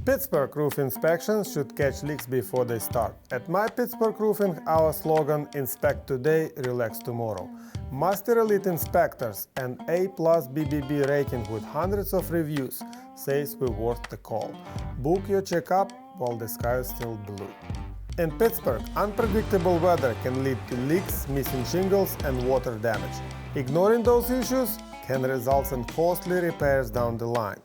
Pittsburgh roof inspections should catch leaks before they start. At My Pittsburgh Roofing, our slogan, "Inspect today, relax tomorrow." Master Elite inspectors and A+ BBB rating with hundreds of reviews says we're worth the call. Book your checkup while the sky is still blue. In Pittsburgh, unpredictable weather can lead to leaks, missing shingles, and water damage. Ignoring those issues can result in costly repairs down the line.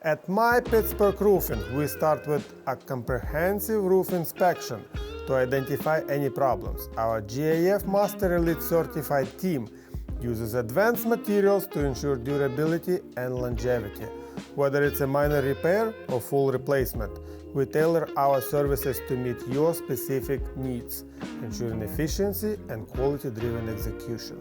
At My Pittsburgh Roofing, we start with a comprehensive roof inspection to identify any problems. Our GAF Master Elite certified team uses advanced materials to ensure durability and longevity. Whether it's a minor repair or full replacement, we tailor our services to meet your specific needs, ensuring efficiency and quality-driven execution.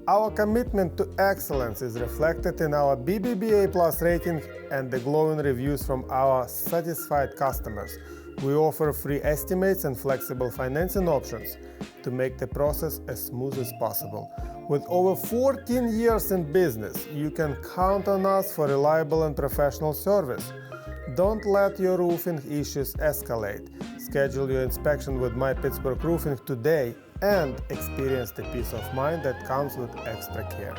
Our commitment to excellence is reflected in our BBB A+ rating and the glowing reviews from our satisfied customers. We offer free estimates and flexible financing options to make the process as smooth as possible. With over 14 years in business, you can count on us for reliable and professional service. Don't let your roofing issues escalate. Schedule your inspection with My Pittsburgh Roofing today and experience the peace of mind that comes with extra care.